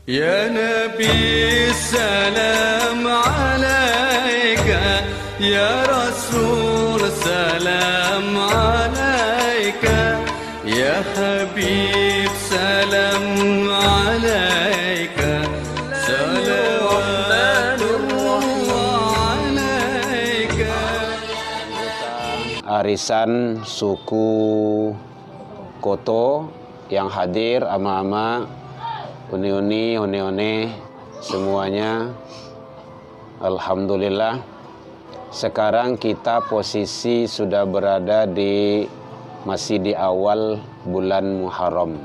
Ya Nabi salam alaika, Ya Rasul salam alaika, Ya Habib salam alaika, salawatullah alaika. Arisan suku Koto yang hadir, ama-ama, uni-uni, one-one, semuanya. Alhamdulillah, sekarang kita posisi sudah berada masih di awal bulan Muharram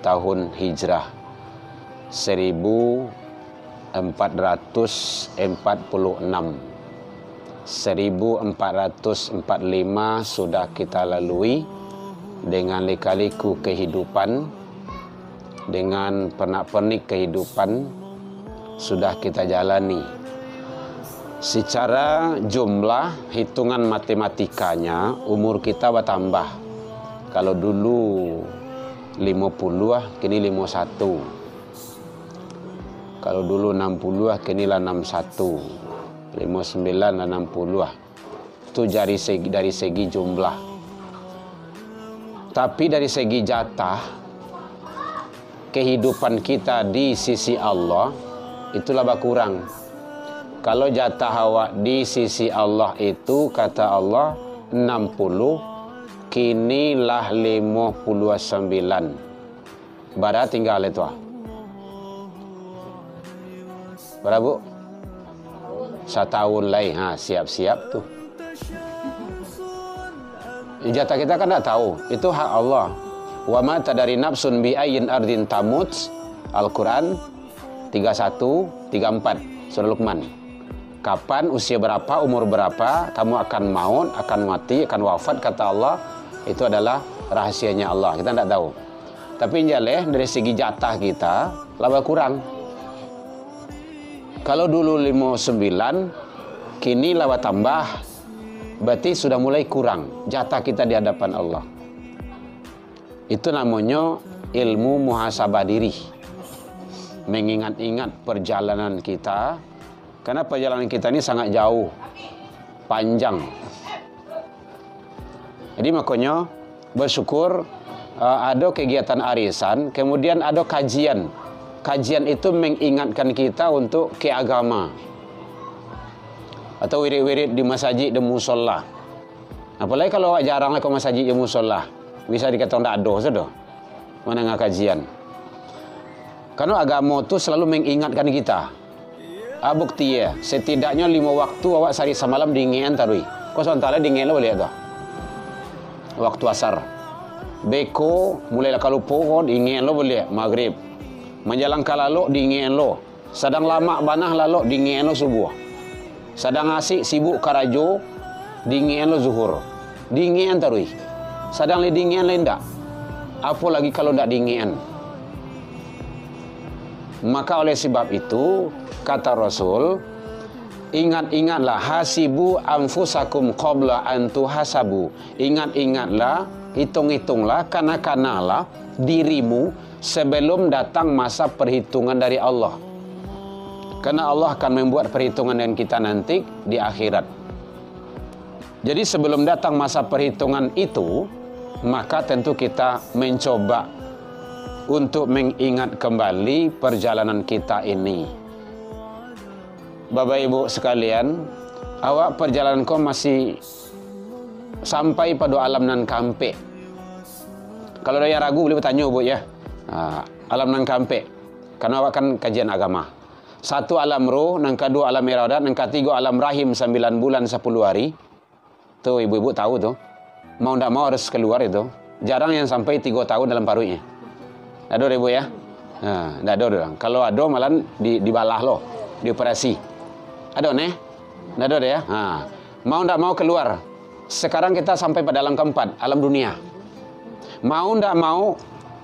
tahun Hijrah 1446. 1445 sudah kita lalui dengan lika-liku kehidupan, dengan pernak-pernik kehidupan sudah kita jalani. Secara jumlah, hitungan matematikanya, umur kita bertambah. Kalau dulu 50, kini 51. Kalau dulu 60, kini lah 61. 59 dan 60. Itu dari segi jumlah. Tapi dari segi jatah, kehidupan kita di sisi Allah itulah berkurang. Kalau jatah awak di sisi Allah itu, kata Allah, 60, kinilah 59. Barat tinggal itu. Berapa, Bu? Setahun lagi, siap-siap tuh. Jatah kita kan tidak tahu, itu hak Allah. Wa ma tadari nafsun bi ayyin ardin tamut. Al-Quran 31, 34, surah Luqman. Kapan, usia berapa, umur berapa kamu akan maut, akan mati, akan wafat, kata Allah, itu adalah rahasianya Allah, kita tidak tahu. Tapi injaleh dari segi jatah kita laba kurang. Kalau dulu 59, kini laba tambah, berarti sudah mulai kurang jatah kita di hadapan Allah. Itu namanya ilmu muhasabah diri. Mengingat-ingat perjalanan kita, karena perjalanan kita ini sangat jauh, panjang. Jadi makanya bersyukur ada kegiatan arisan, kemudian ada kajian. Kajian itu mengingatkan kita untuk ke agama. Atau wirid-wirid di masjid dan musola. Apalagi kalau jarang ke masjid dan musola, bisa dikatakan tidak ada sudah. Mana nggak kajian? Karena agama itu selalu mengingatkan kita. Bukti ya, setidaknya 5 waktu awak sehari semalam dingin tarui. Kau sementara dingin lo boleh tu. Waktu asar. Beko mulailah kalau pohon dingin lo boleh maghrib. Menjalang lalu dingin lo. Sedang lama banah lalu dingin lo subuh. Sedang asik sibuk karajo dingin lo zuhur. Dingin tarui. Sedang le dingin le ndak. Apa lagi kalau ndak dingin? Maka oleh sebab itu kata Rasul, ingat-ingatlah, hasibu anfusakum qabla an tuhasabu. Ingat-ingatlah, hitung-hitunglah, kana-kanalah dirimu sebelum datang masa perhitungan dari Allah. Karena Allah akan membuat perhitungan dengan kita nanti di akhirat. Jadi sebelum datang masa perhitungan itu, maka tentu kita mencoba untuk mengingat kembali perjalanan kita ini. Bapak Ibu sekalian, awak perjalanan kau masih sampai pada alam nan kampe. Kalau ada yang ragu boleh bertanya Bu ya. Alam nan kampe. Karena awak kan kajian agama. 1 alam roh, yang kedua alam iradat, yang ketiga alam rahim 9 bulan 10 hari. Tuh ibu-ibu tahu tuh. Mau tidak mau harus keluar itu. Jarang yang sampai 3 tahun dalam paruhnya. Ada ibu ya? Tidak ada orang. Kalau ada malah dibalah loh, dioperasi. Ada nih? Tidak ada ya? Mau tidak mau keluar. Sekarang kita sampai pada alam keempat, alam dunia. Mau tidak mau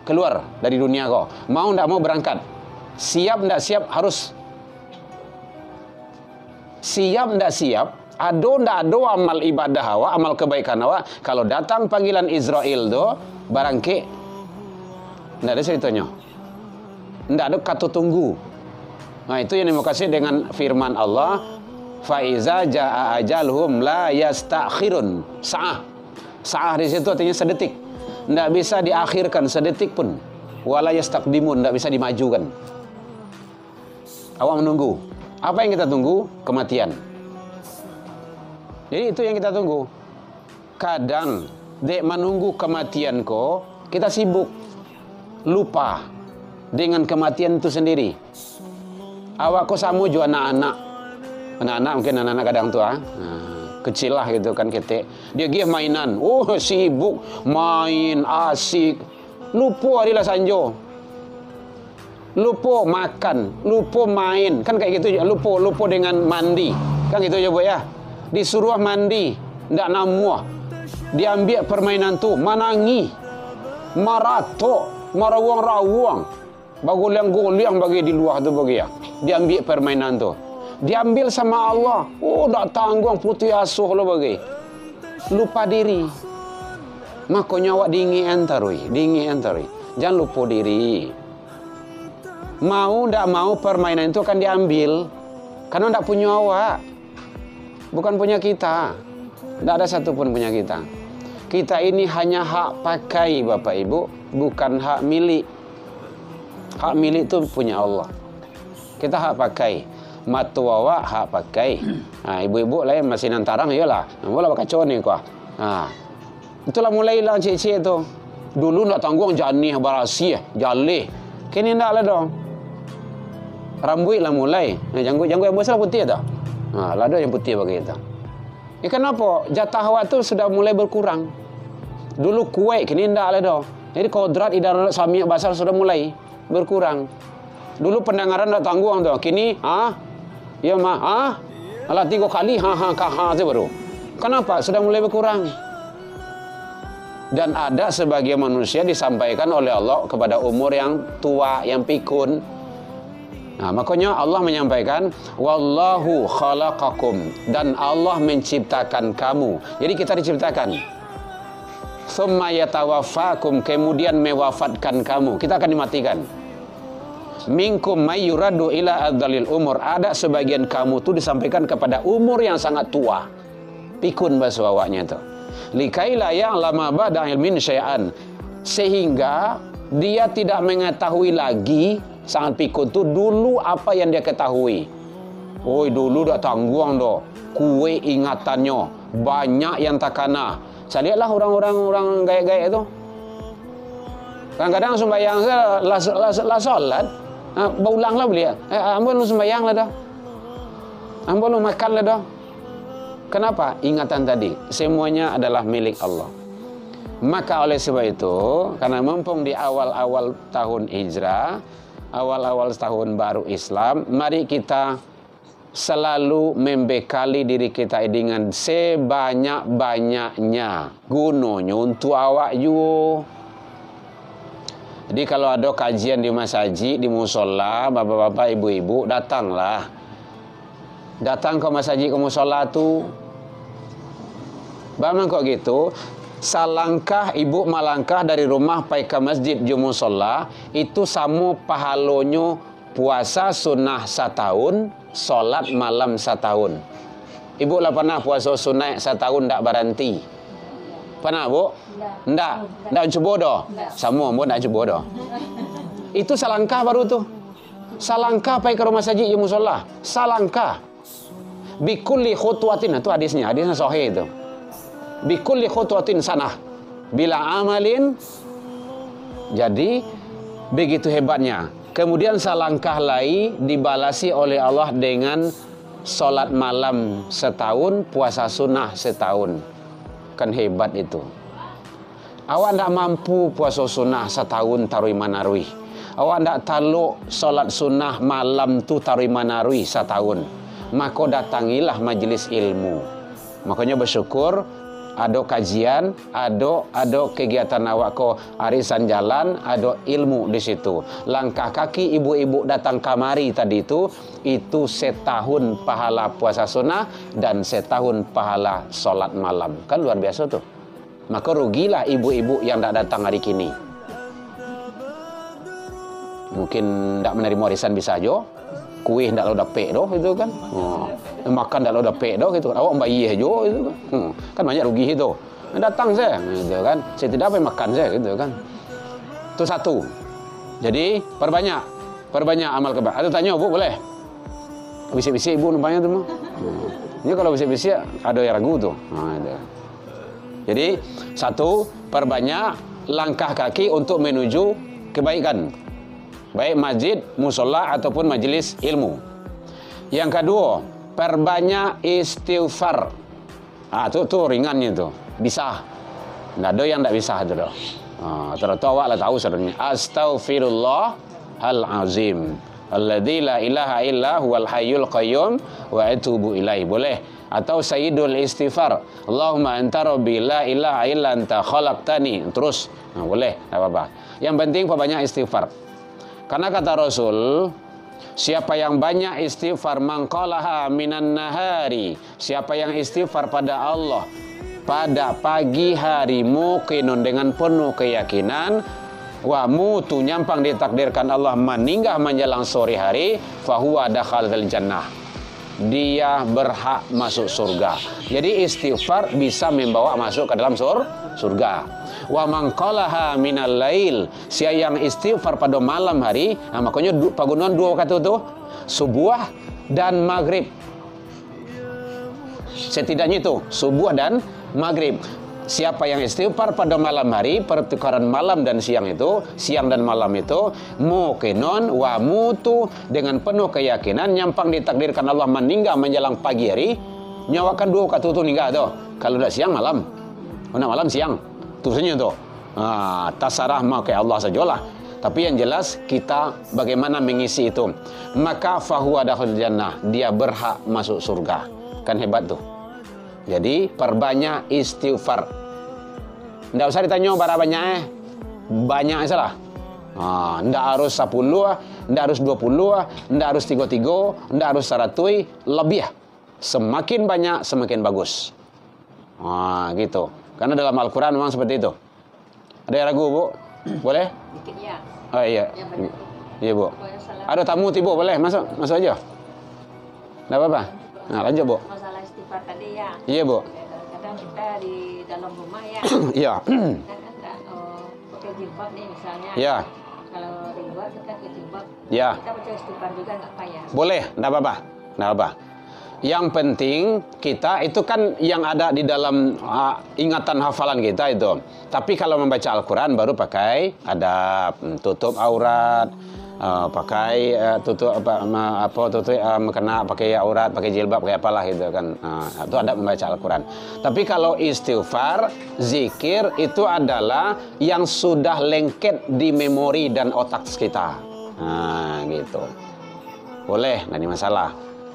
keluar dari dunia kau. Mau tidak mau berangkat. Siap tidak siap harus. Siap tidak siap. Ada tidak ada amal ibadah awak, amal kebaikan awak. Kalau datang panggilan Israel do, barangke. Tidak ada ceritanya. Tidak ada kata tunggu. Nah, itu yang dimaksud dengan firman Allah, faiza jaa ajalhum la yastakhirun sa'ah. Sa'ah di situ artinya sedetik. Tidak bisa diakhirkan sedetik pun. Wala yastaqdimun, tidak bisa dimajukan. Awak menunggu. Apa yang kita tunggu? Kematian. Jadi itu yang kita tunggu. Kadang dek menunggu kematian ko, kita sibuk, lupa dengan kematian itu sendiri. Awak ko samu juga anak-anak. Anak-anak mungkin anak-anak kadang tua, kecil lah gitu kan kita. Dia give mainan, sibuk main asik, lupa adalah sanjo, lupa makan, lupa main, kan kayak gitu. Lupa dengan mandi, kan gitu aja bu ya. Disuruh mandi, ndak namuah, diambil permainan tu, manangi, marato, marawang-rawang, baguliang-guliang bagi di luar tu bagi ya. Diambil permainan tu. Diambil sama Allah. Tak tanggung putih asuh lo bagi. Lupa diri. Makanya awak dingi entarui. Jangan lupa diri. Mau ndak mau permainan itu akan diambil. Karena ndak punya awak. Bukan punya kita. Ndak ada satupun punya kita. Kita ini hanya hak pakai Bapak Ibu. Bukan hak milik. Hak milik itu punya Allah. Kita hak pakai. Matu awak hak pakai. Ibu-ibu lain masih nantarang iyalah. Bola kacau ni kau. Itulah mulailah cik-cik tu. Dulu nak tanggung janih barasi, jalih. Kini ndak lah dong. Rambut lah mulai. Janggut yang besar putih tak? Lada yang putih bagi kita. Kenapa? Jatah awak tu sudah mulai berkurang. Dulu kuat, kini ndak lah dong. Jadi kodrat idarat sami basar sudah mulai berkurang. Dulu pendengaran tak tanggung tu. Kini, ya mah, alah 3 kali, saja baru. Kenapa? Sudah mulai berkurang. Dan ada sebagian manusia disampaikan oleh Allah kepada umur yang tua, yang pikun. Makanya Allah menyampaikan, wallahu khalaqakum, dan Allah menciptakan kamu. Jadi kita diciptakan. Tsumma yatawaffakum, kemudian mewafatkan kamu. Kita akan dimatikan. Minkum mayyuradu ila adzalil umur. Ada sebagian kamu tu disampaikan kepada umur yang sangat tua. Pikun bahasa awaknya tu. Likaila ya'lama ba'da ilmin syai'an. Sehingga dia tidak mengetahui lagi, sangat pikun tu dulu apa yang dia ketahui. Dulu dah tanggung dah. Kue ingatannya banyak yang tak kena. Saya lihatlah orang-orang gaya-gaya tu. Kadang-kadang sembahyang la solat. Berulang lah beliau. Ambon lu sembahyang lah dah. Ambon lu makan lah dah. Kenapa? Ingatan tadi. Semuanya adalah milik Allah. Maka oleh sebab itu, karena mumpung di awal-awal tahun hijrah, awal-awal tahun baru Islam, mari kita selalu membekali diri kita dengan sebanyak-banyaknya gunanya untuk awak juga. Jadi kalau ada kajian di masjid, di musola, bapak-bapak, ibu-ibu, datanglah. Datang ke masjid, ke musola tu. Bagaimana kok gitu? Salangkah ibu malangkah dari rumah pai ke masjid di musola, itu sama pahalonyo puasa sunnah setahun, solat malam setahun. Ibu lah pernah puasa sunnah setahun tak berhenti? Pernah bu? Ndak cuba dah. Sama pun ndak cuba dah. Itu salangkah baru tu. Salangkah pai ke rumah masjid di musola. Salangkah. Bikulli khutwatin, itu hadisnya sahih itu. Bikulli khutwatin sanah. Bila amalin. Jadi begitu hebatnya. Kemudian salangkah lagi dibalasi oleh Allah dengan solat malam setahun, puasa sunnah setahun. Kan hebat itu. Awak tak mampu puasa sunnah setahun tarui manarui. Awak tak taluk solat sunnah malam tu tarui manarui setahun. Maka datangilah majlis ilmu. Makanya bersyukur ada kajian, ada kegiatan awak ko arisan jalan, ada ilmu di situ. Langkah kaki ibu-ibu datang kamari tadi itu setahun pahala puasa sunnah dan setahun pahala solat malam. Kan luar biasa tuh. Maka rugilah ibu-ibu yang tak datang hari kini. Mungkin tidak menerima warisan bisa aja. Kuih tidak lo dapet doh itu kan. Makan tidak lo dapet doh gitu. Awak bayi aja itu kan. Kan banyak rugi itu. Datang saya gitu kan. Saya tidak apa makan saya gitu kan. Itu satu. Jadi perbanyak amal kebaikan. Ada tanya Bu boleh? Bisik-bisik Ibu nampaknya tuh mah. Ini kalau bisik-bisik ada yang ragu tuh. Jadi satu, perbanyak langkah kaki untuk menuju kebaikan. Baik masjid, musola ataupun majelis ilmu. Yang kedua, perbanyak istighfar. Itu ringannya tuh. Bisa. Nggak ada yang tidak bisa itu doh. Ternyata awak lah tahu sebenarnya. Astaghfirullahalazim. Alladzi la ilaha illa huwal hayyul qayyum wa atubu ilaihi. Boleh. Atau sayyidul istighfar. Allahumma anta rabbi la ilaha illa anta khalaqtani. Terus. Boleh, enggak apa-apa. Yang penting perbanyak istighfar. Karena kata Rasul, siapa yang banyak istighfar mangqalaha minan nahari. Siapa yang istighfar pada Allah pada pagi hari muqinun dengan penuh keyakinan, wa mutu nyampang ditakdirkan Allah meninggal menjelang sore hari, fahuwa dakhalal jannah. Dia berhak masuk surga. Jadi istighfar bisa membawa masuk ke dalam surga. Wa man qalaha minal lail, siapa yang istighfar pada malam hari, makanya pagunan dua kata itu, subuh dan maghrib. Setidaknya itu subuh dan maghrib. Siapa yang istighfar pada malam hari, pertukaran malam dan siang itu, siang dan malam itu, muqinun wa mutu dengan penuh keyakinan, nyampang ditakdirkan Allah meninggal menjelang pagi hari, nyawakan dua kata itu ninggal tuh. Kalau tidak siang malam, mana malam siang, tulisnya tuh. Tasarah maka Allah sajalah. Tapi yang jelas kita bagaimana mengisi itu. Maka fahuwa dakhul jannah, dia berhak masuk surga. Kan hebat tuh. Jadi perbanyak istighfar. Tidak usah ditanya berapa banyak, banyak salah. Tidak harus 10, tidak harus 20, tidak harus 33, tidak harus 100, lebih. Semakin banyak semakin bagus. Gitu. Karena dalam Al-Quran memang seperti itu. Ada yang ragu Bu? Boleh? Dikit ya. Oh iya. Iya Bu. Ada tamu tiba boleh masuk aja. Tidak apa-apa. Nah lanjut Bu. Masalah istighfar tadi ya. Iya Bu. Kadang kita di dalam rumah ya. Iya. Kita kan nggak pakai jilbab nih misalnya. Iya. Kalau di luar kita pakai jilbab. Iya. Kita baca istighfar juga nggak payah. Boleh, tidak apa-apa. Tidak apa. Yang penting kita itu kan yang ada di dalam ingatan hafalan kita itu. Tapi kalau membaca Al-Quran baru pakai adab, tutup aurat, pakai tutup mekena, pakai aurat, pakai jilbab, pakai apalah gitu kan. Itu adab membaca Al-Quran. Tapi kalau istighfar, zikir itu adalah yang sudah lengket di memori dan otak kita. Gitu. Boleh, nggak ada masalah.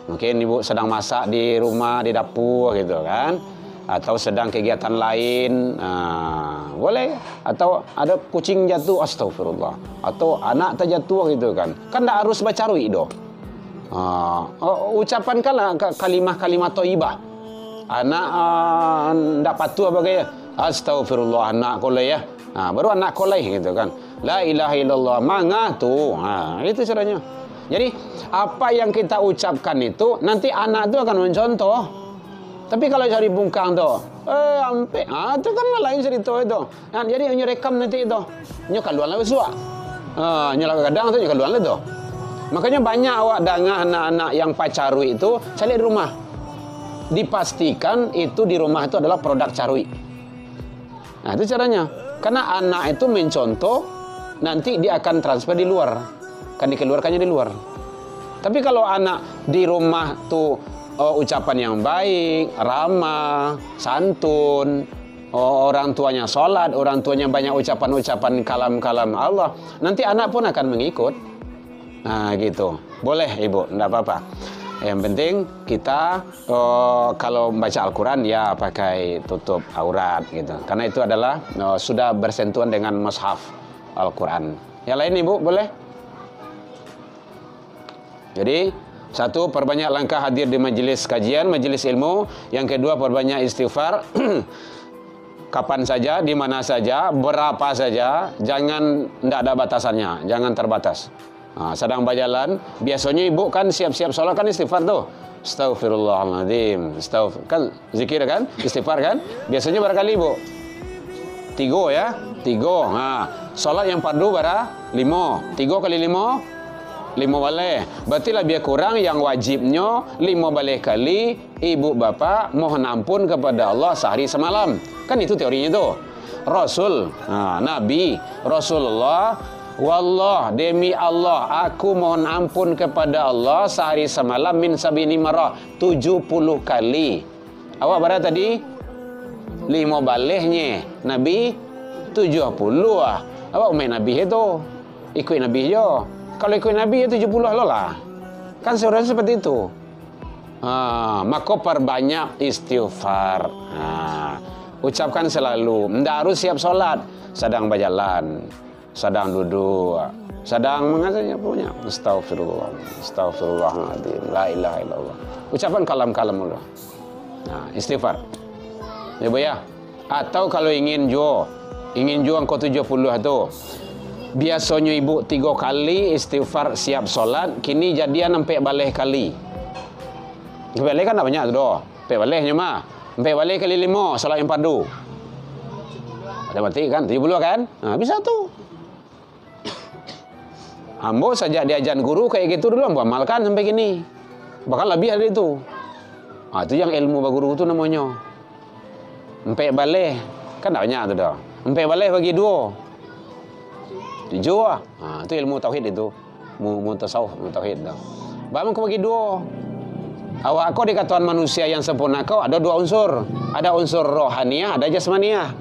Mungkin ibu sedang masak di rumah, di dapur gitu kan, atau sedang kegiatan lain, boleh. Atau ada kucing jatuh, astagfirullah, atau anak terjatuh gitu kan tidak harus baca ru'i doh. Ucapkanlah kalimah-kalimah thayyibah. Anak tidak patuh bagai astagfirullah anak kolai ya, baru anak kolai gitu kan, la ilaha illallah mangatu, itu caranya. Jadi apa yang kita ucapkan itu nanti anak itu akan mencontoh. Tapi kalau cari bungkang tuh, ampe, itu kan lain cerita itu. Jadi rekam nanti itu, kaluan lah usua, nyala kadang itu kaluan lah itu. Makanya banyak awak dengar anak-anak yang pacarui itu cari di rumah. Dipastikan itu di rumah itu adalah produk carui. Itu caranya. Karena anak itu mencontoh, nanti dia akan transfer di luar. Kan dikeluarkannya di luar. Tapi kalau anak di rumah tuh ucapan yang baik, ramah, santun, orang tuanya sholat, orang tuanya banyak ucapan-ucapan kalam-kalam Allah, nanti anak pun akan mengikut. Gitu. Boleh ibu, enggak apa-apa. Yang penting kita kalau membaca Al-Quran ya pakai tutup aurat gitu. Karena itu adalah sudah bersentuhan dengan mushaf Al-Quran. Yang lain ibu boleh? Jadi, satu, perbanyak langkah hadir di majelis kajian, majelis ilmu. Yang kedua, perbanyak istighfar. kapan saja, di mana saja, berapa saja, jangan tidak ada batasannya, jangan terbatas. Sedang berjalan, biasanya ibu kan siap-siap sholat kan istighfar tuh. Astaghfirullahaladzim, kan zikir kan, istighfar kan. Biasanya berkali ibu. 3 ya, 3. Sholat yang fardu berapa? 5. 3 kali 5, 5 balik. Berarti lebih kurang yang wajibnya 5 balik kali ibu bapak mohon ampun kepada Allah sehari semalam. Kan itu teorinya tuh. Rasul, Nabi, Rasulullah, wallah demi Allah aku mohon ampun kepada Allah sehari semalam min sabini marah 70 kali. Awak berapa tadi? 5 balihnya. Nabi 70 Awak main Nabi itu. Ikut Nabi yo. Kalau ikut Nabi ya 70 lah. Kan sebenarnya seperti itu. Maka perbanyak istighfar. Ucapkan selalu. Tidak harus siap sholat. Sedang berjalan, sedang duduk, sedang mengasahnya punya. Astagfirullah, astagfirullahaladzim, la ilaha illallah. Ucapan kalam-kalam dulu. Istighfar. Ya Bu ya. Atau kalau ingin jo angko 70 itu. Biasanya ibu 3 kali istighfar siap sholat, kini jadian sampai balik kali. Balik kan tak banyak tu doh. Sampai baliknya mah. Sampai balik kali 5 sholat yang fardu. Ada mati kan 70 kan? Bisa tuh. Ambo saja diajar guru kayak gitu dulu, ambo amalkan sampai gini. Bahkan lebih dari itu. Itu yang ilmu bagi guru itu namanya. Sampai balik kan tak banyak tu dah. Sampai balik bagi 2. 7. Itu ilmu tauhid itu. Mu tasawuf, mu tauhid dah. Bangun kau bagi 2. Awak kau dikatakan manusia yang sempurna kau ada 2 unsur. Ada unsur rohaniah, ada jasmaniah.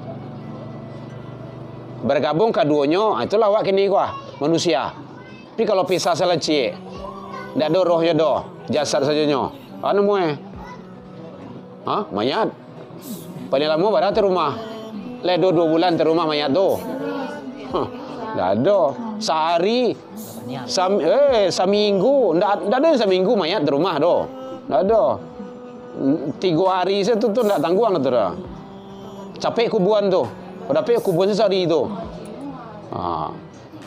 Bergabung keduanya, itulah awak kini kau manusia. Tapi kalau pisah seleci, tidak ada rohnya doh, jasad sajanya. Anu mueh, mayat. Paling lama baru ke rumah. Ledo 2 bulan ke rumah mayat doh. Tidak ada. Sehari, seminggu, tidak ada seminggu mayat di rumah doh. Tidak ada. 3 hari itu tu tidak tangguang tu dah. Capek kubuan tu. Capek kubuan sehari tu.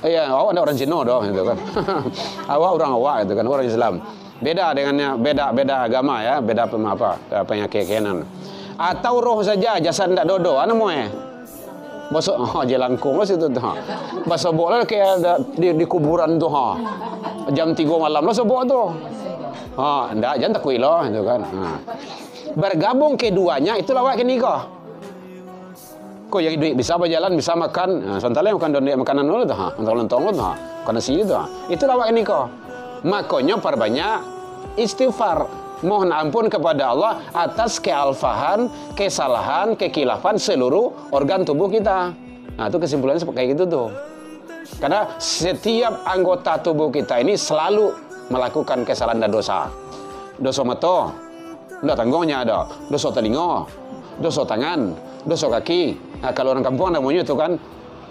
Iya, awak ada orang Cina doh, gitu kan. Awak orang awak, gitu kan, orang Islam. Beda dengannya, beda agama ya, beda keyakinan. Atau roh saja, jasad tidak dodo, anu moe. Basok, jelangkung lah situ tu. Basok bola kayak ada di kuburan tu Jam 3 malam lah sobok tu. Ndak jangan takui loh, gitu kan. Bergabung keduanya itulah awak kini kau. Kau yang duit bisa berjalan, bisa makan. Sementara makan duit makanan dulu tu Lontong tu Makan nasi tu Itulah awak ini kau. Makanya perbanyak istighfar. Mohon ampun kepada Allah atas kealfahan, kesalahan, kekilafan seluruh organ tubuh kita. Itu kesimpulannya kayak gitu tuh. Karena setiap anggota tubuh kita ini selalu melakukan kesalahan dan dosa. Dosa mata, tidak tanggungnya ada. Dosa telinga, dosa tangan, dosa kaki. Kalau orang kampung namanya itu kan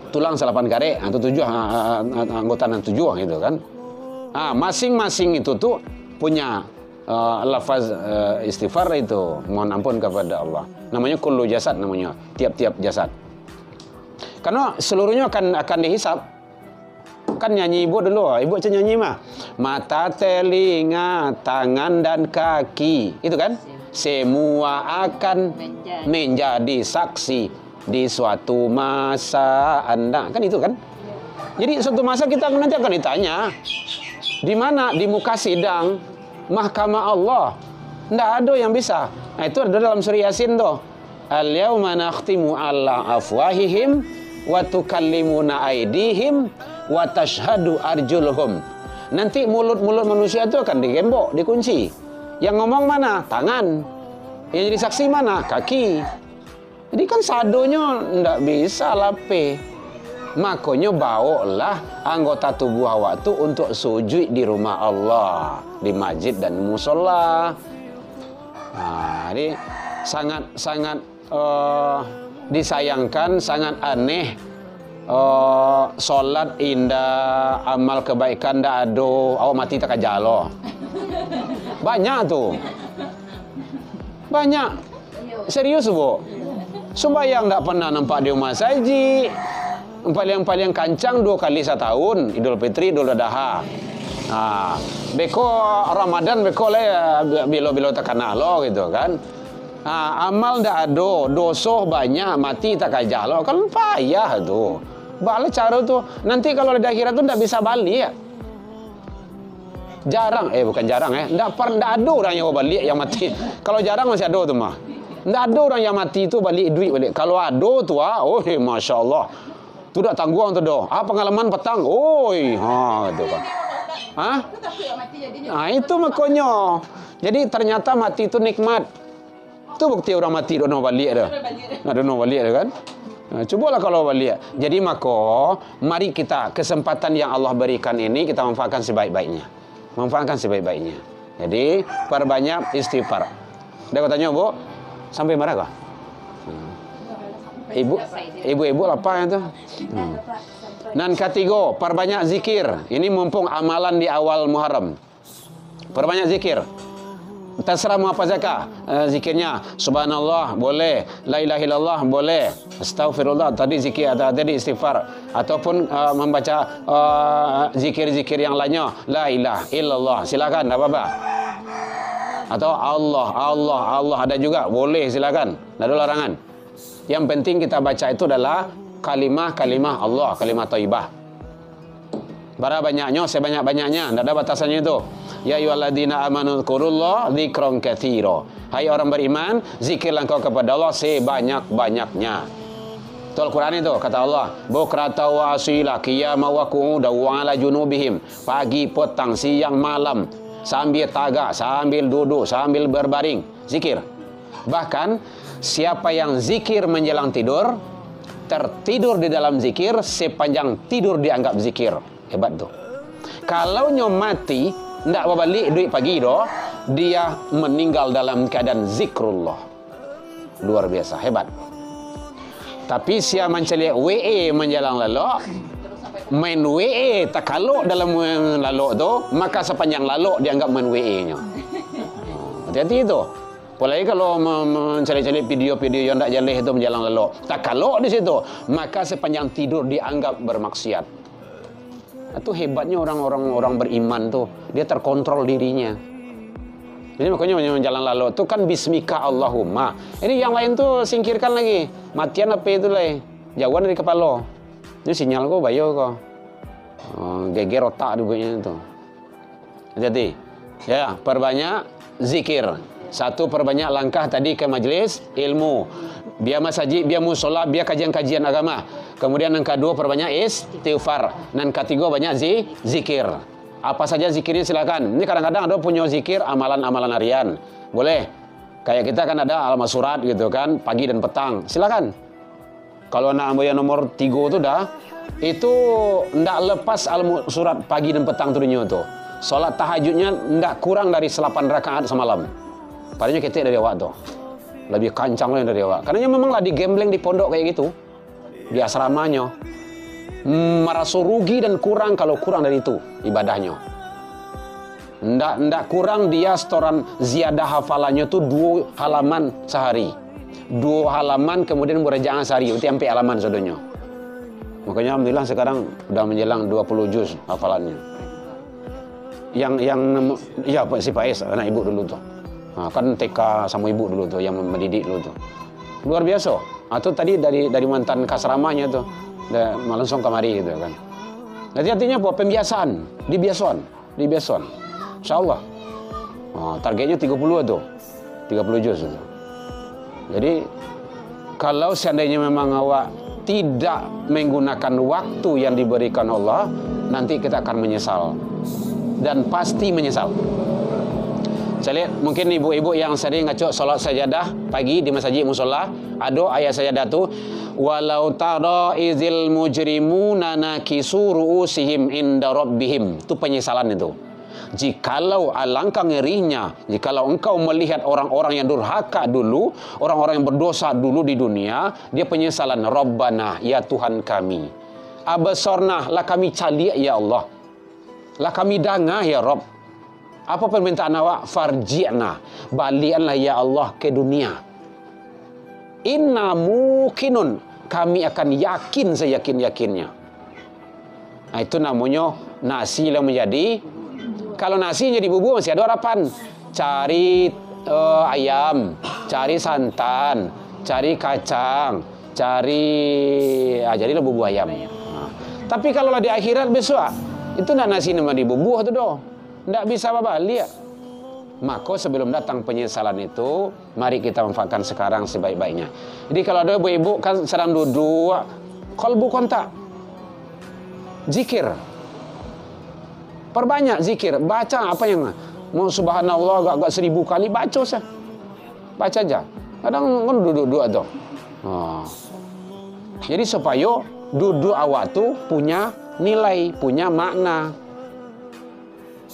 tulang 8 kare, atau 7 anggota dan 7 gitu kan. Masing-masing itu tuh punya lafaz istighfar itu, mohon ampun kepada Allah. Namanya kullu jasad namanya, tiap-tiap jasad. Karena seluruhnya akan dihisap. Kan nyanyi ibu dulu, ibu nyanyi mah. Mata, telinga, tangan dan kaki, itu kan? Semua akan menjadi saksi di suatu masa Anda, kan itu kan? Jadi suatu masa kita nanti akan ditanya di mana, di muka sidang mahkamah Allah. Tidak ada yang bisa. Itu ada dalam surah Yasin tuh. Al-yawma nakhtimu ala afwahihim wa tukallimuna aydihim wa tashhadu arjuluhum. Nanti mulut-mulut manusia itu akan digembok, dikunci. Yang ngomong mana? Tangan. Yang jadi saksi mana? Kaki. Jadi kan sadonya tidak bisa lape. Makanya bawalah anggota tubuh awak tu untuk sujud di rumah Allah, di masjid dan musola. Jadi sangat disayangkan, sangat aneh. Solat indah, amal kebaikan dah ada, awak mati tak kajalo. Banyak tuh. Banyak. Serius, Bu. Sembayang tak pernah nampak di rumah saji. Paling kancang 2 kali setahun, Idul Fitri, Idul Adha. Beko Ramadan beko lah bilo-bilo takana lo gitu kan. Amal ndak ada, dosa banyak, mati tak kajah lo, kan payah tu. Balik cara tu, nanti kalau di akhirat tu ndak bisa balik ya. Jarang, bukan jarang ndak ada orang yang balik yang mati. Kalau jarang masih ada tu mah. Ndak ada orang yang mati tu balik duit balik. Kalau ada tu Masya Allah. Tu dak tangguang tu dah. Pengalaman petang. Gitu kan. Itu makanya. Jadi ternyata mati itu nikmat. Itu bukti orang mati dono balik dah. Dono balik dah kan. Cubalah kalau balik. Jadi maka mari kita kesempatan yang Allah berikan ini kita manfaatkan sebaik-baiknya. Jadi perbanyak istighfar. Dia tanya, Bu, sampai marah kah? Ibu apa itu? Dan ketiga, perbanyak zikir. Ini mumpung amalan di awal Muharram. Perbanyak zikir. Terserah mau apa zakah. Zikirnya subhanallah boleh, la ilaha illallah boleh, astaghfirullah tadi zikir, tadi istighfar, ataupun membaca zikir-zikir yang lainnya, la ilaha illallah silakan, tak apa-apa. Atau Allah ada juga, boleh silakan, tak ada larangan. Yang penting kita baca itu adalah kalimah Allah, kalimah thayyibah. Bara banyaknya, sebanyak-banyaknya, tidak ada batasannya itu. Ya ayyuhalladzina amanu dzkurullah dzikran katsira. Hai orang beriman, zikirlah engkau kepada Allah sebanyak-banyaknya. Itu Al-Quran itu, kata Allah, bukrata wa asila qiyama wa qu'uda wa ala junubihim. Pagi, petang, siang, malam, sambil tagak, sambil duduk, sambil berbaring, zikir. Bahkan siapa yang zikir menjelang tidur, tertidur di dalam zikir sepanjang tidur dianggap zikir. Hebat tuh. Kalau nyom mati ndak balik duit pagi doh, dia meninggal dalam keadaan zikrullah. Luar biasa, hebat. Tapi siapa mencari WE menjelang lalu, main WE tak kalok dalam lalu tu, maka sepanjang lalu dianggap main WE-nya. Hati-hati itu. Apalagi kalau mencari-cari video-video yang tak jaleh itu menjelang lalu, tak kalok di situ, maka sepanjang tidur dianggap bermaksiat. Itu hebatnya orang beriman tuh, dia terkontrol dirinya. Jadi makanya menjalan lalu itu kan bismika Allahumma. Ini yang lain tuh singkirkan lagi. Matian apa itu lah, jauhan dari kepala. Ini sinyal kok bayo kok. Geger otak dulunya itu. Jadi ya perbanyak zikir. Satu, perbanyak langkah tadi ke majlis ilmu. Biar masjid, biar musola, biar kajian-kajian agama. Kemudian yang kedua, perbanyak istighfar. Dan ketiga, banyak zikir. Apa saja zikirnya silakan. Ini kadang-kadang ada punya zikir amalan-amalan harian. Boleh. Kayak kita kan ada alamat surat gitu kan, pagi dan petang. Silakan. Kalau anak yang nomor 3 itu dah, itu ndak lepas alamat surat pagi dan petang tuh tuh. Salat tahajudnya ndak kurang dari 8 rakaat semalam. Padahal kita dari awak tuh. Lebih kancang lah dari awak. Karena memang lah di gambling di pondok kayak gitu. Di asramanya. Merasa rugi dan kurang kalau kurang dari itu ibadahnya. Ndak kurang dia setoran ziyadah hafalannya tuh 2 halaman sehari. 2 halaman kemudian murajaah sehari. Itu sampai halaman sadonya. Makanya alhamdulillah sekarang udah menjelang 20 juz hafalannya. Yang ya si Pak Es, anak ibu dulu tuh. Kan TK sama ibu dulu tuh yang mendidik dulu tuh. Luar biasa. Atau tadi dari mantan kasramanya tuh. Langsung kemari gitu kan. Jadi artinya apa? Pembiasaan, dibiasakan. Insyaallah. Targetnya 30 tuh. 30 juz itu. Jadi kalau seandainya memang awak tidak menggunakan waktu yang diberikan Allah, nanti kita akan menyesal. Dan pasti menyesal. Saya lihat mungkin ibu-ibu yang sering ngacok salat sajadah pagi di masjid musola, ada ayat sajadah tu, walau tara izil mujrimuna nakisu ru'usihim inda rabbihim. Itu penyesalan itu. Jikalau alangkah ngerinya, jikalau engkau melihat orang-orang yang durhaka dulu, orang-orang yang berdosa dulu di dunia, dia penyesalan, Rabbana, ya Tuhan kami, abasarna, lah kami calik ya Allah, lah kami dangah ya Rabb. Apa permintaan awak? Farji'na, baliklah ya Allah ke dunia. Inna muqinun, kami akan yakin seyakin-yakinnya. Nah, itu namanya nasi yang menjadi. Kalau nasi jadi bubur masih ada harapan. Cari ayam, cari santan, cari kacang, jadilah bubur ayam. Nah, tapi kalau di akhirat besok, itu nak nasi nama dibubuh tu doh. Tidak bisa balik. Maka sebelum datang penyesalan itu, mari kita manfaatkan sekarang sebaik-baiknya. Jadi kalau ada ibu-ibu kan sedang duduk, qalbu kontak, zikir, perbanyak zikir, baca apa yang mau subhanallah agak 1000 kali baca sah, baca aja. Kadang kan duduk-duduk tu. Jadi supaya duduk awak tu punya nilai, punya makna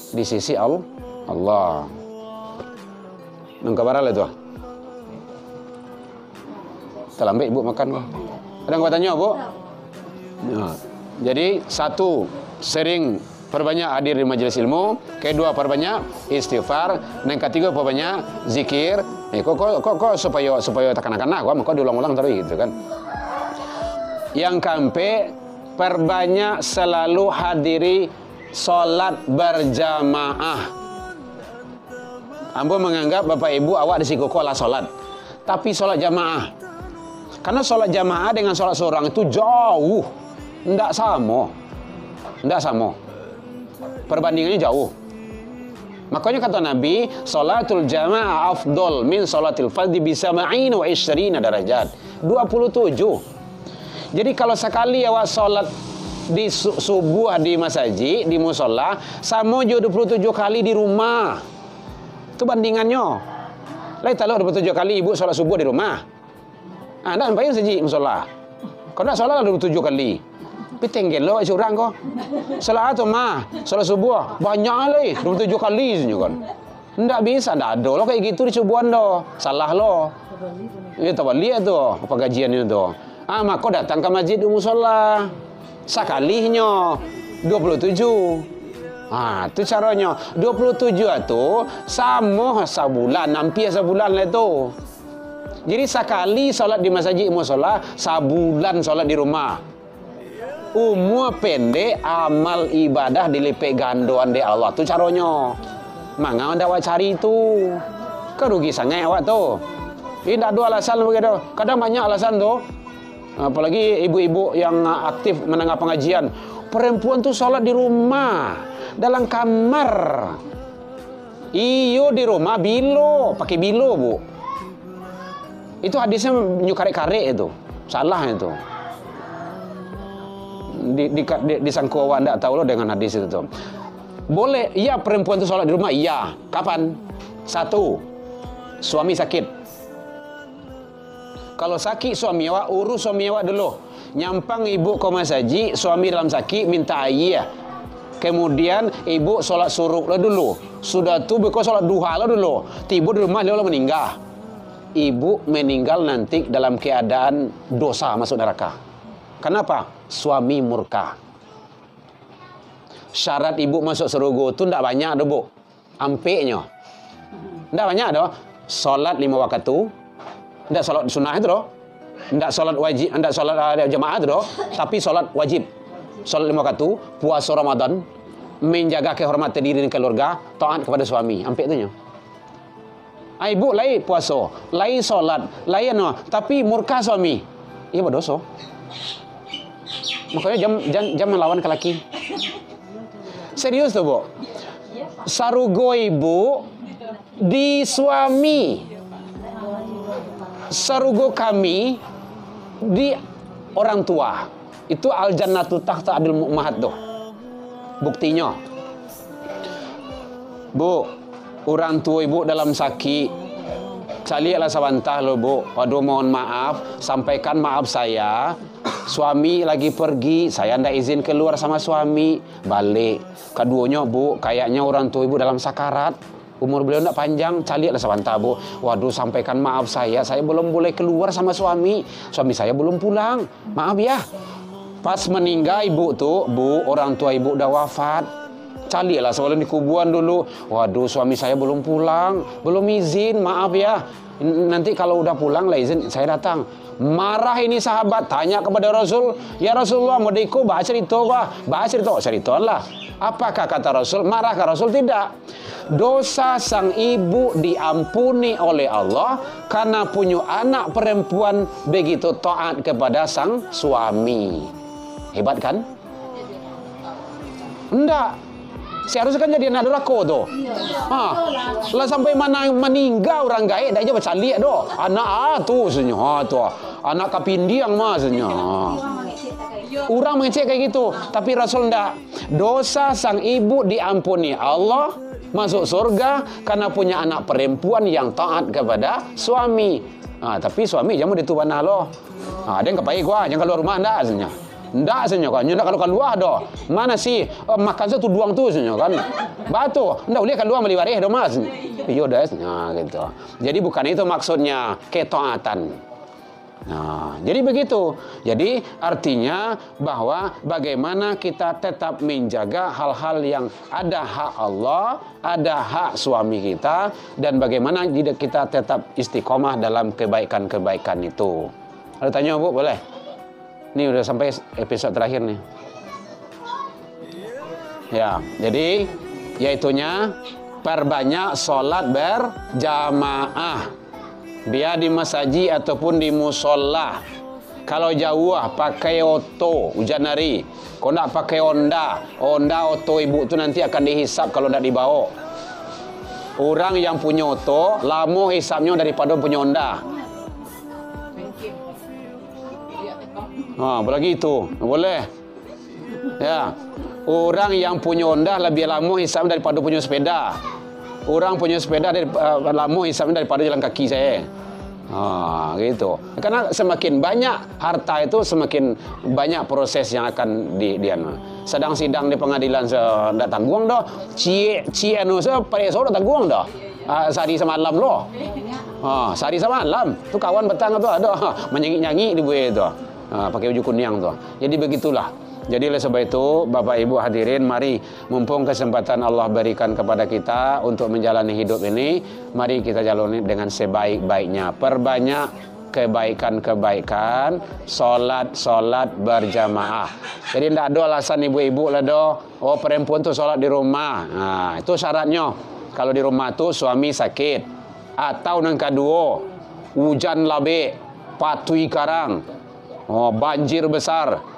di sisi Allah. Nungkabar lah tu. Terlambat ibu makan kok. Ada yang tanya bu? Ya. Jadi satu, sering perbanyak hadir di majelis ilmu. Kedua, perbanyak istighfar. Dan ketiga, perbanyak zikir. Kok supaya tekan-tekan aku, maka diulang-ulang terus gitu kan. Yang keempat, perbanyak selalu hadiri solat berjamaah. Ambo menganggap bapak ibu awak di sikoko lah solat, tapi solat jamaah. Karena solat jamaah dengan solat seorang itu jauh, tidak sama, perbandingannya jauh. Makanya kata Nabi, solatul jamaah afdol min solatil fardhi bisama'in wa 20 darajat. 27. Jadi kalau sekali awak solat di subuh di masjid, di musola, sama juga 27 kali di rumah. Itu bandingannya. Lain tak 27 kali ibu solat subuh di rumah. Anda sampai saja musola. Kau nak solat 27 kali. Tapi tenggel lo curang kau. Solat tu mah, solat subuh banyak lagi 27 kali saja kan. Tidak bisa, tidak ada lo kayak gitu di subuhan do. Salah lo. Itu balik tu pengajian itu. Maka kau datang ke masjid di musola. Sekalinya 27. Itu caranya. 27 itu sama sebulan, hampir sebulan lah itu. Jadi sekali solat di masjid musola, sebulan solat di rumah. Umur pendek, amal ibadah dilipat gandoan di Allah. Itu caranya. Mangga anda awak cari itu. Kerugi sangat awak tu. Ini tak ada alasan begitu. Kadang banyak alasan tu. Apalagi ibu-ibu yang aktif mendengar pengajian. Perempuan tu solat di rumah, dalam kamar. Iyo di rumah bilo, pakai bilo bu. Itu hadisnya nyukarek-karek itu, salah itu. Disangka awak tidak tahu lo dengan hadis itu. Boleh, iya perempuan itu sholat di rumah, iya. Kapan? Satu, suami sakit. Kalau sakit suami awak, urus suami awak dulu. Nyampang ibu ke masjid, suami dalam sakit minta air. Kemudian ibu sholat suruh lah dulu. Sudah tu bekau sholat duha lah dulu. Tiba di rumah dia meninggal. Ibu meninggal nanti dalam keadaan dosa masuk neraka. Kenapa? Suami murka. Syarat ibu masuk surga itu tidak banyak ada bu. Ampeknya. Tidak banyak ada. Solat 5 waktu. Tidak solat sunnah itu doh. Tidak solat wajib, tidak solat jamaah itu doh. Tapi solat wajib. Solat 5 waktu. Puasa Ramadan. Menjaga kehormatan diri dan keluarga. Taat kepada suami. Ampek itu nya. Ibu lain puasa, lain solat, lain tapi murka suami. Ia berdosa. Makanya jam melawan ke laki. Serius tu bu. Sarugo ibu di suami. Sarugo kami di orang tua. Itu al jannatu tahta adil mu'mahat tu. Buktinya. Bu, orang tua ibu dalam sakit. Calilah sabantah lo bu. Waduh mohon maaf. Sampaikan maaf saya. Suami lagi pergi. Saya tidak izin keluar sama suami. Balik. Keduanya bu. Kayaknya orang tua ibu dalam sakarat. Umur beliau tidak panjang. Calilah sabantah bu. Waduh sampaikan maaf saya. Saya belum boleh keluar sama suami. Suami saya belum pulang. Maaf ya. Pas meninggal ibu tu. Bu orang tua ibu dah wafat. Carilah sebelum di kuburan dulu. Waduh, suami saya belum pulang, belum izin, maaf ya. Nanti kalau udah pulang lah izin, saya datang. Marah ini sahabat, tanya kepada Rasul, ya Rasulullah, mau diku baca cerita gua, baca cerita lah. Apakah kata Rasul? Marahkah Rasul? Tidak. Dosa sang ibu diampuni oleh Allah karena punya anak perempuan begitu taat kepada sang suami. Hebat kan? Enggak. Seharusnya kan jadi anak dorako tu. Lah sampai mana meninggal orang gaib dah je baca liat doh. Anak tu sebenarnya. Tu. Anak kapindiang maksudnya. Orang mengecek kayak gitu, tapi Rasul enggak. Dosa sang ibu diampuni Allah, masuk surga karena punya anak perempuan yang taat kepada suami. Tapi suami jangan dia tu banah loh. Ada yang kepai gua, jangan keluar rumah enggak sebenarnya. Ndak sebenarnya kan, ndak kalau keluar dah. Mana sih makan satu duang tu sebenarnya kan. Batu, ndak boleh keluar beli waris dah mas. Iya dah, gitu. Jadi bukan itu maksudnya ketaatan. Jadi begitu. Jadi artinya bahwa bagaimana kita tetap menjaga hal-hal yang ada hak Allah, ada hak suami kita, dan bagaimana kita tetap istiqomah dalam kebaikan-kebaikan itu. Ada tanya Bu, boleh? Ini udah sampai episode terakhir nih. Ya, jadi yaitunya perbanyak sholat berjamaah. Biar di masjid ataupun di musola. Kalau jauh pakai oto, hujan hari. Kalau nak pakai Honda, oto ibu tu nanti akan dihisap kalau nak dibawa. Orang yang punya oto, lama hisapnya daripada punya Honda. Apalagi itu, boleh. Ya, orang yang punya Honda lebih lama hisap daripada punya sepeda. Orang punya sepeda lama hisapnya daripada jalan kaki saya. Gitu. Karena semakin banyak harta itu, semakin banyak proses yang akan sedang sidang di pengadilan tidak tanggung dah. Anu pada sore tanggung dah. Sehari semalam loh. Sehari semalam. Tu kawan petang tu ada menyanyi-nyanyi di buaya tu. Pakai baju kuning tu. Jadi begitulah. Jadi oleh sebab itu Bapak Ibu hadirin, mari mumpung kesempatan Allah berikan kepada kita untuk menjalani hidup ini, mari kita jalani dengan sebaik-baiknya. Perbanyak kebaikan-kebaikan, solat berjamaah. Jadi tidak ada alasan ibu-ibu lah doh. Perempuan tu solat di rumah. Itu syaratnya. Kalau di rumah tu suami sakit atau yang kedua hujan labik, patui karang, banjir besar.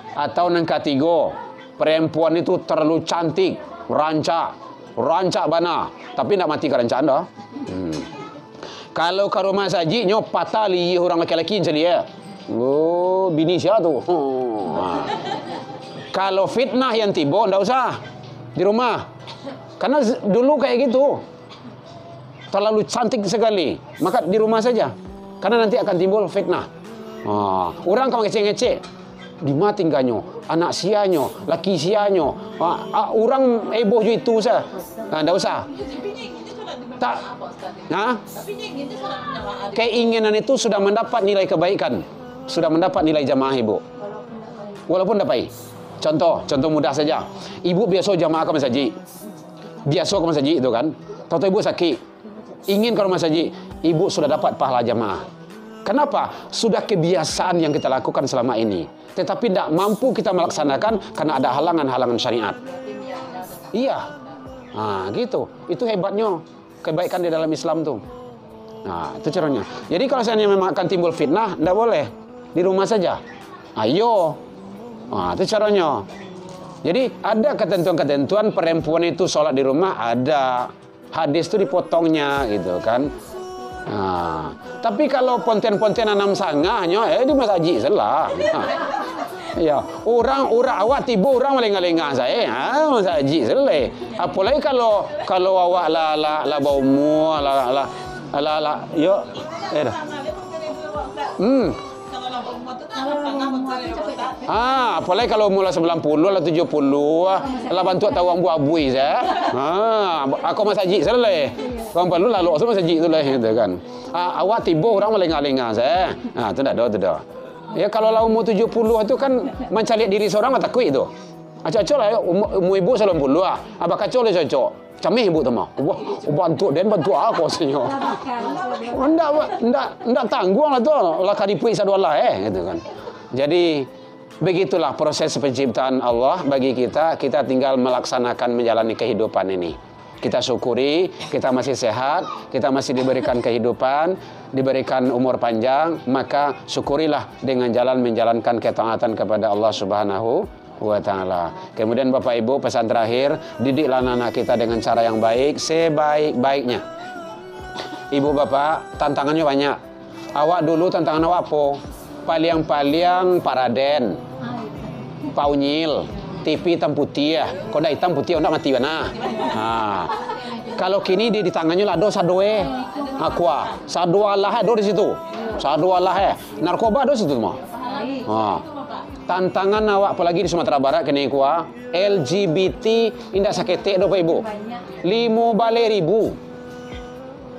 Atau yang ketiga, perempuan itu terlalu cantik, rancak bana, tapi nak mati kerancaan dah. Kalau ke rumah sajiknya patah li orang lelaki macam dia. Bini siapa tu? Kalau fitnah yang tiba, ndak usah di rumah. Karena dulu kayak gitu. Terlalu cantik sekali, maka di rumah saja. Karena nanti akan timbul fitnah. Orang kau ngecek-ngecek. Di mana tinggalnya, anak sianya, laki sianya, orang eboh je itu sah. Tak usah. Tak. Keinginan itu sudah mendapat nilai kebaikan, sudah mendapat nilai jamaah ibu. Walaupun dapat. Contoh mudah saja. Ibu biasa jamaah ke masjid. Biasa ke masjid itu kan. Tahu ibu sakit, ingin ke masjid, ibu sudah dapat pahala jamaah. Kenapa? Sudah kebiasaan yang kita lakukan selama ini. Tetapi tidak mampu kita melaksanakan karena ada halangan-halangan syariat. Iya. Gitu. Itu hebatnya kebaikan di dalam Islam tuh. Itu caranya. Jadi kalau seandainya memang akan timbul fitnah, tidak boleh. Di rumah saja. Ayo. Itu caranya. Jadi ada ketentuan-ketentuan perempuan itu sholat di rumah, ada. Hadis itu dipotongnya gitu kan. Tapi kalau ponten-ponten anam sangahnya, di masjid salah. Ya, orang awak tiba orang melengah-lengah saya, masjid salah. Apalagi kalau awak la bau mu, yo, dah. Apalagi kalau mula 90 lah 70 lah bantu tahu ambu abui saya. Aku masjid salah. Kau perlu lalu semua masjid tu lah gitu kan. Awak tiba orang melengah-lengah saya. Tu dah. Ya kalau lau umur 70 tu kan mencari diri seorang tak takut itu. Acak-acak lah, umur ibu 90 lah. Abah kacau lah cocok. Camih ibu tu mah. Wah, bantu dia bantu aku senyum. Ndak tanggung lah tu. Lah kadipui sadualah gitu kan. Jadi begitulah proses penciptaan Allah bagi kita. Kita tinggal melaksanakan menjalani kehidupan ini. Kita syukuri, kita masih sehat, kita masih diberikan kehidupan, diberikan umur panjang, maka syukurilah dengan jalan menjalankan ketaatan kepada Allah Subhanahu wa ta'ala. Kemudian Bapak Ibu, pesan terakhir, didiklah anak kita dengan cara yang baik, sebaik-baiknya. Ibu Bapak, tantangannya banyak. Awak dulu tantangan awak apa? Paliang-paliang Paraden, Paunyil, TV hitam putih ya. Kau dah hitam putih, kau dah mati mana? Kalau kini di tangannya lah do sadoe, aqua, sadoa lah do di situ, sadoa lah narkoba do situ mah. Tantangan awak apalagi di Sumatera Barat kini kuah LGBT indah sakete do Pak Ibu. 5 balik ribu.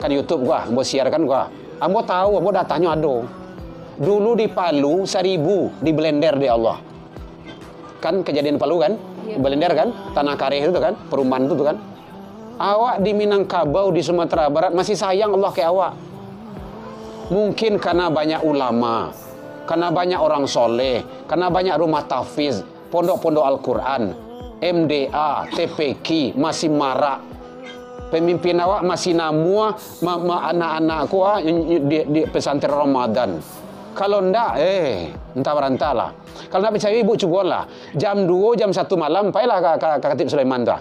Kan YouTube gua, ambo siarkan gua. Ambo tahu, ambo datanya ado. Dulu di Palu 1000 di blender di Allah. Kan kejadian Palu kan, Belender kan, Tanah Kareh itu kan, perumahan itu kan. Awak di Minangkabau di Sumatera Barat masih sayang Allah ke awak. Mungkin karena banyak ulama, karena banyak orang soleh, karena banyak rumah tahfiz, pondok-pondok Al-Quran, MDA, TPQ masih marak. Pemimpin awak masih namua anak-anakku di pesantren Ramadan. Kalau ndak, entah berantah lah. Kalau nak percaya ibu cubalah. Jam 2, jam 1 malam, payahlah ke Khatib Sulaiman tu.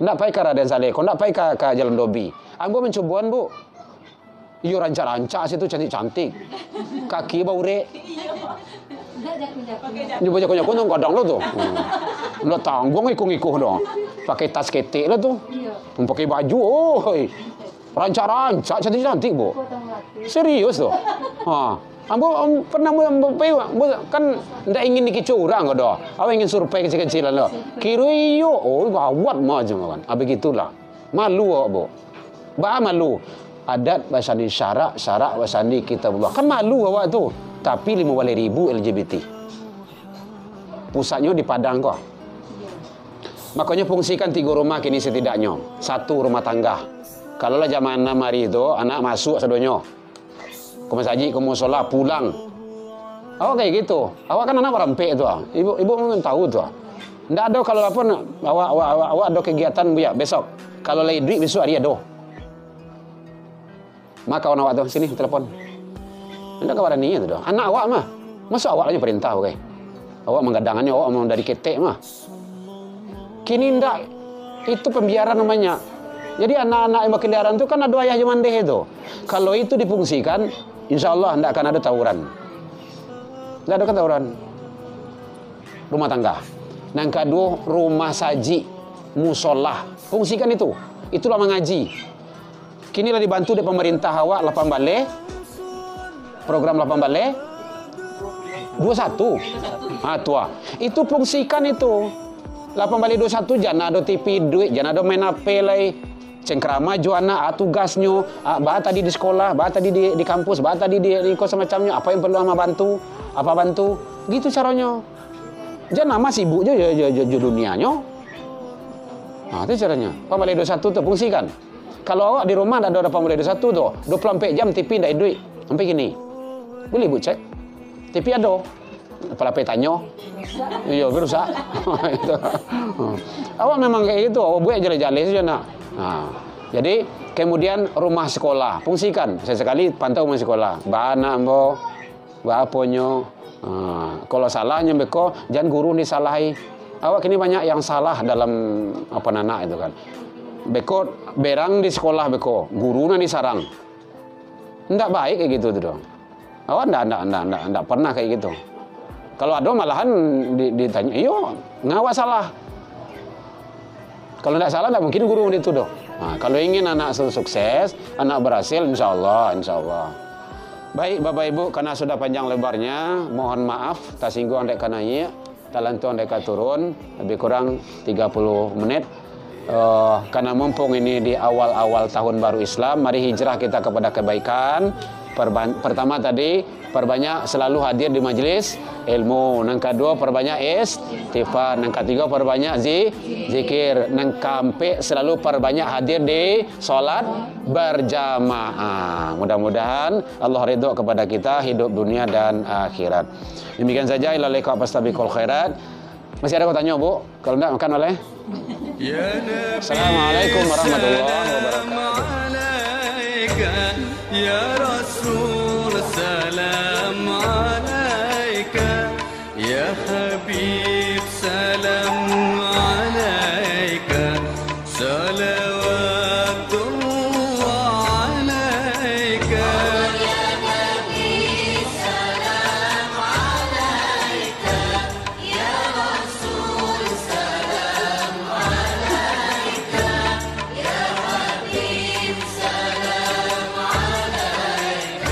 Ndak payah ke Raden Saleh, kau ndak payah ke Jalan Dobi. Ambo mencubuan bu. Iyo rancak-rancak situ cantik-cantik. Kaki bau rek. Nyoba jago-jago tu kadang lo tu. Ndak tanggung ikung-ikung dong. Pakai tas ketek lah tu. Pakai baju, rancak-rancak cantik-cantik bu. Serius tu. Ambo pernah kan ndak ingin dikicau orang dah. Awak ingin survei kecil-kecilan lo. Kira iyo, gawat maju kan. Begitulah. Malu bu. Ba malu. Adat bahasani syarak bahasani kitabullah. Kan malu awak tu. Tapi 5.000 LGBT. Pusatnya di Padang kok. Makanya fungsikan 3 rumah kini setidaknya. 1 rumah tangga. Kalau lah zaman 6 hari itu anak masuk sedonyo. Ke masjid, ke musola, pulang. Awak kayak gitu. Awak kan anak rampek tu. Ibu mungkin tahu tu. Ndak ada kalau apa awak ada kegiatan bu ya besok. Kalau lagi duit besok hari ada. Maka kawan awak tu sini telepon. Ndak kabar ni tu dah. Anak awak mah. Masa awak aja perintah okay. Awak menggadangannya awak mau dari ketek mah. Kini ndak. Itu pembiaran namanya. Jadi anak-anak yang berkendaraan itu kan ada ayah jemandeh itu. Kalau itu difungsikan, insya Allah tidak akan ada tawuran. Tidak ada tawuran. Rumah tangga. Yang kedua, rumah saji, musolah. Fungsikan itu. Itulah mengaji. Kini lah dibantu dari pemerintah awak, lapang balik. Program lapang balik. 21. Tua. Itu fungsikan itu. Lapang balik 21, jangan ada TV duit, jangan ada main HP lagi. Cengkrama juana tugasnya, bah tadi di sekolah, bah tadi di kampus, bah tadi di kos semacamnya, apa yang perlu ama bantu, apa bantu, gitu caranya. Jangan nama sibuk je dunianya. Itu caranya. Pembeli 21 tu fungsikan. Kalau awak di rumah ada pembeli 21 tu, 24 jam TV ndak duit, sampai gini. Boleh bu cek. TV ada. Kepala petanya. Iya, berusaha. Awak memang kayak gitu, awak buat jale-jale saja nak. Jadi kemudian rumah sekolah fungsikan sesekali pantau rumah sekolah bana ambo baponyo kalau salahnya beko jangan guru disalahi. Awak kini banyak yang salah dalam apa nana itu kan beko berang di sekolah beko guru na disarang ndak baik kayak gitu tuh dong. Awak ndak pernah kayak gitu. Kalau ada malahan ditanya iyo ngawak salah. Kalau tidak salah, tidak mungkin guru itu dong. Kalau ingin anak sukses, anak berhasil, insya Allah. Baik Bapak Ibu, karena sudah panjang lebarnya, mohon maaf, tak singgung andai kananya, talantu andai turun, lebih kurang 30 menit. Karena mumpung ini di awal-awal tahun baru Islam, mari hijrah kita kepada kebaikan, Pertama tadi, perbanyak selalu hadir di majelis ilmu. Yang kedua, perbanyak istighfar. Yang ketiga, perbanyak zikir. Yang keempat, selalu perbanyak hadir di solat berjamaah. Mudah-mudahan Allah ridho kepada kita hidup dunia dan akhirat. Demikian saja. Ila liqa fastabiqul khairat. Masih ada yang tanya, Bu? Kalau enggak, makan oleh. Assalamualaikum warahmatullahi wabarakatuh. يا رسول سلام عليك يا حبيب سلام عليك صلوات الله عليك يا حبيب سلام عليك يا رسول سلام عليك يا حبيب سلام عليك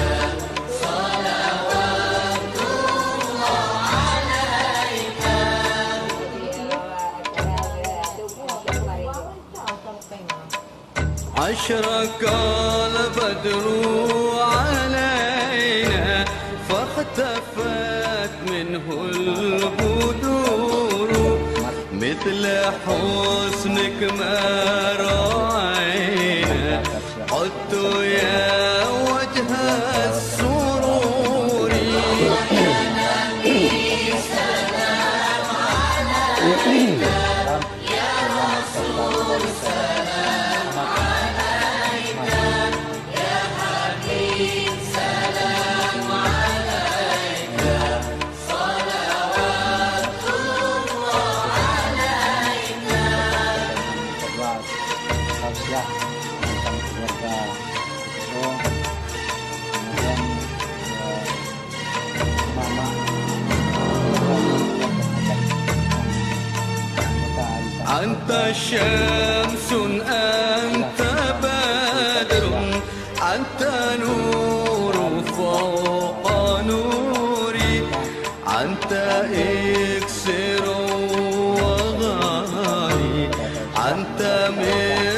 صلوات الله عليك. أشرق البدر علينا فاختفت منه البدور مثل حسنك ما رأينا قلت يا وجه السرور يا نبي سلام عليك يا رسول سلام عليك يا حبيب سلام عليك صلوات الله عليك. Tausiah tentang keluarga itu, kemudian mama أنت شمس أنت بدر أنت نور فوق نوري أنت إكسر وغالي أنت من